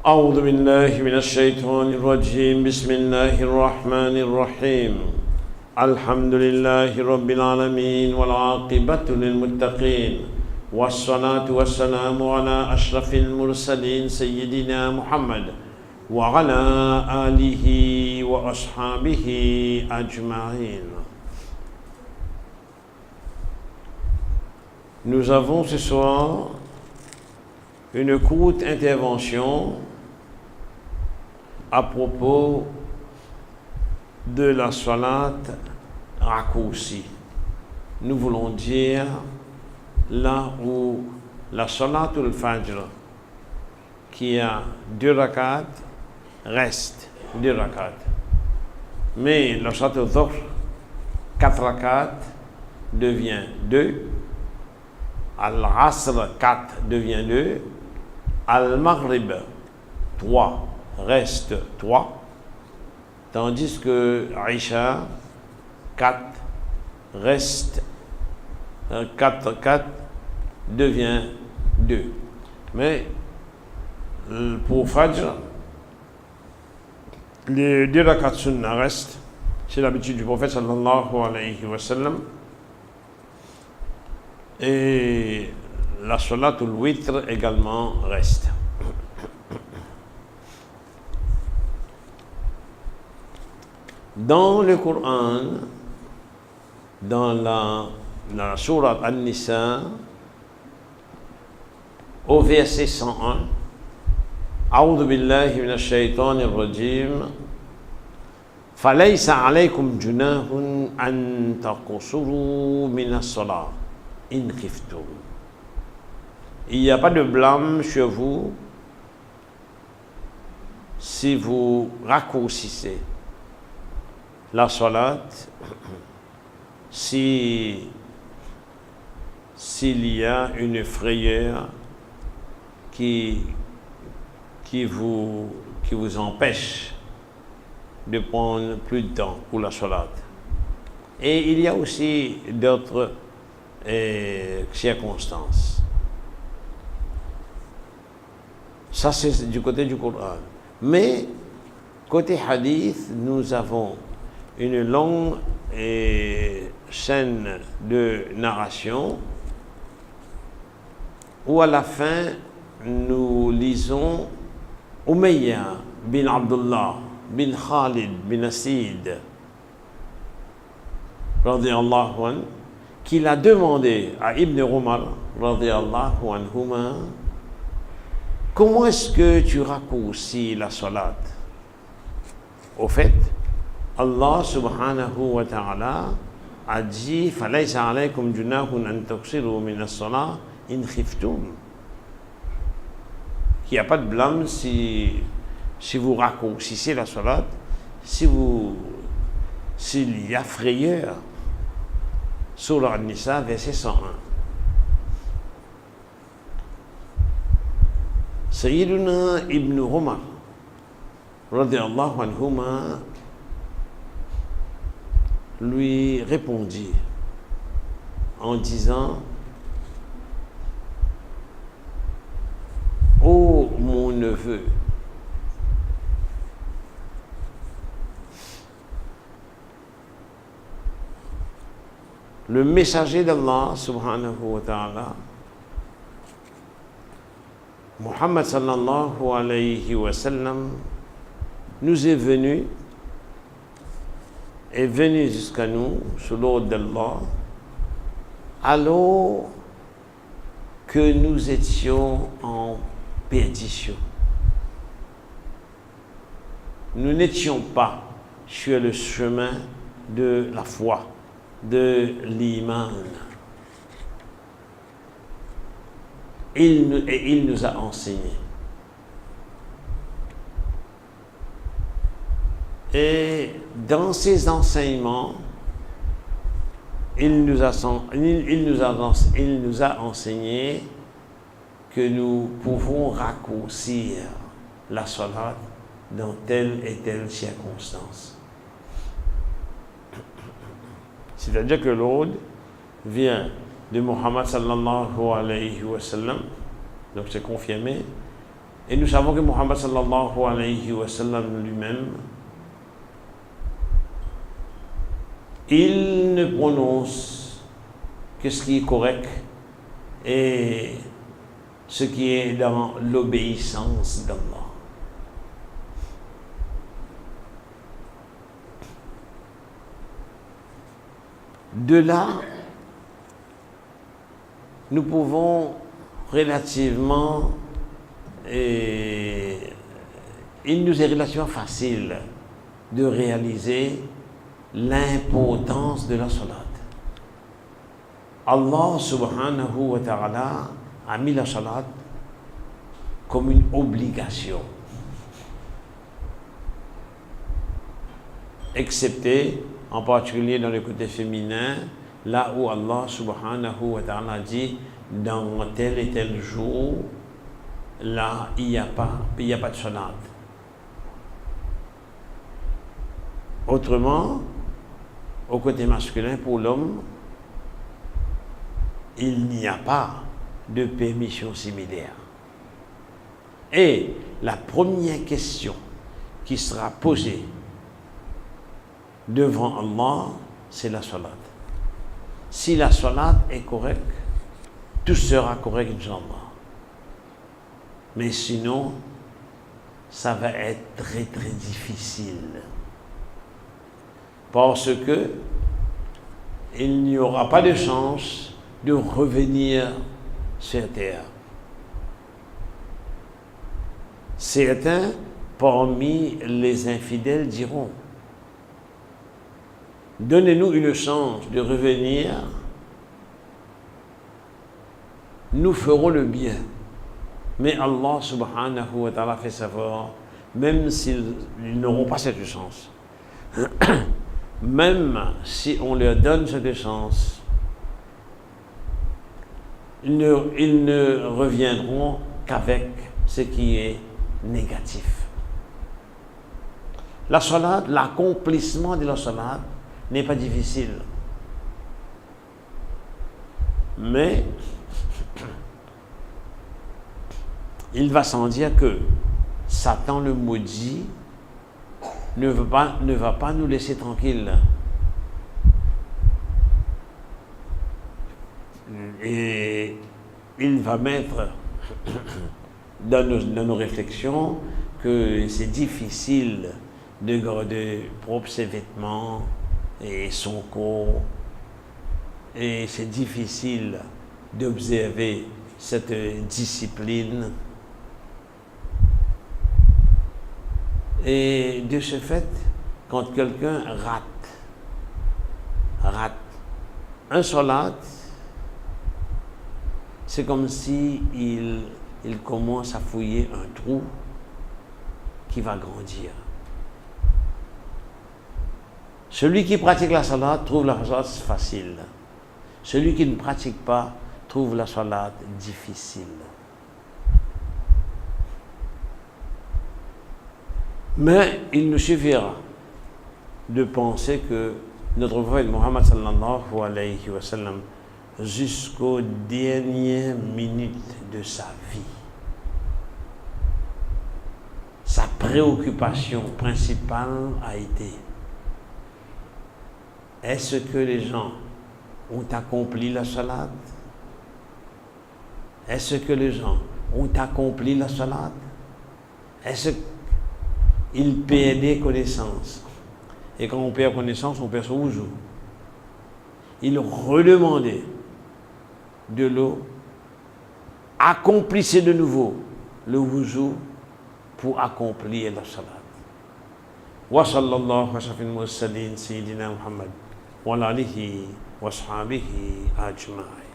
أعوذ بالله من الشيطان الرجيم بسم الله الرحمن الرحيم الحمد لله رب العالمين والعاقبة للمتقين والصلاة والسلام على أشرف المرسلين سيدنا محمد وعلى آله وأصحابه أجمعين. Nous avons ce soir une courte intervention à propos de la salat raccourcie. Nous voulons dire là où la salatul fajr qui a 2 rakats reste 2 rakats. Mais la salatul dhuhr 4 rakats devient 2. Al-Asr 4 devient 2. Al-Maghrib 3 reste 3. Tandis que Aïcha 4 reste 4 devient 2. Mais pour Fajr, les 2 rakats sunnah restent. C'est l'habitude du prophète sallallahu alayhi wa sallam. Et la salatul witr également reste. Dans le Coran, dans la sourate An-Nisa, au verset 101, A'udhu billahi minash shaitanir rajim, falaysa alaykum junahun an taqsuru minas salat in khiftum. Il n'y a pas de blâme sur vous si vous raccourcissez la salat, s'il y a une frayeur qui vous empêche de prendre plus de temps pour la salat. Et il y a aussi d'autres circonstances. Ça, c'est du côté du Coran. Mais, côté hadith, nous avons une longue chaîne de narration où à la fin, nous lisons Umayya bin Abdullah bin Khalid bin Asid radiyallahu anhu, qu'il a demandé à Ibn Umar radiyallahu anhuma, comment est-ce que tu raccourcis la salat? Au fait, Allah subhanahu wa ta'ala a dit falaysa alaykum junahun an taqsiru min as-salat in khiftum. Il n'y a pas de blâme si vous raccourcissez la salat, s'il y a frayeur. Surah An-Nisa, verset 101. Sayyiduna Ibn Umar radiyallahu anhuma lui répondit en disant: ô mon neveu, le messager d'Allah subhanahu wa ta'ala, Muhammad sallallahu alayhi wa sallam, nous est venu jusqu'à nous sous l'ordre d'Allah alors que nous étions en perdition. Nous n'étions pas sur le chemin de la foi, de l'iman. Il nous a enseigné. Et dans ces enseignements, il nous a enseigné que nous pouvons raccourcir la salat dans telle et telle circonstance. C'est-à-dire que l'ordre vient de Muhammad sallallahu alayhi wa sallam, donc c'est confirmé, Et nous savons que Muhammad sallallahu alayhi wa sallam lui-même, il ne prononce que ce qui est correct et ce qui est dans l'obéissance d'Allah. De là, nous pouvons relativement, il nous est relativement facile de réaliser l'importance de la salat. Allah subhanahu wa ta'ala a mis la salat comme une obligation, excepté en particulier dans le côté féminin, là où Allah subhanahu wa ta'ala dit dans tel et tel jour, là il n'y a pas de salat. Autrement, au côté masculin, pour l'homme, il n'y a pas de permission similaire. Et la première question qui sera posée devant Allah, c'est la salat. Si la salat est correcte, tout sera correct, Inch'Allah. Mais sinon, ça va être très très difficile. Parce que il n'y aura pas de chance de revenir sur terre. Certains parmi les infidèles diront: donnez-nous une chance de revenir, nous ferons le bien. Mais Allah subhanahu wa ta'ala fait savoir, même s'ils n'auront pas cette chance, même si on leur donne cette chance, ils ne reviendront qu'avec ce qui est négatif. La salat, l'accomplissement de la salat n'est pas difficile. Mais il va sans dire que Satan le maudit ne va pas nous laisser tranquilles. Et il va mettre dans nos réflexions que c'est difficile de garder propre ses vêtements et son corps, et c'est difficile d'observer cette discipline. Et de ce fait, quand quelqu'un rate un salat, c'est comme si il commence à fouiller un trou qui va grandir. Celui qui pratique la salat trouve la salat facile. Celui qui ne pratique pas trouve la salat difficile. Mais il nous suffira de penser que notre prophète Muhammad sallallahu alayhi wa sallam, jusqu'aux dernières minutes de sa vie, sa préoccupation principale a été: est-ce que les gens ont accompli la salat? Est-ce que les gens ont accompli la salat? Est-ce qu'ils perdaient connaissance? Et quand on perd connaissance, on perd son wuzu. Il redemandait de l'eau, accomplissez de nouveau le wuzu pour accomplir la salat. Wa sallallahu wa sallam mursalin sayyidina Muhammad wa alihi wa ashabihi ajma'in.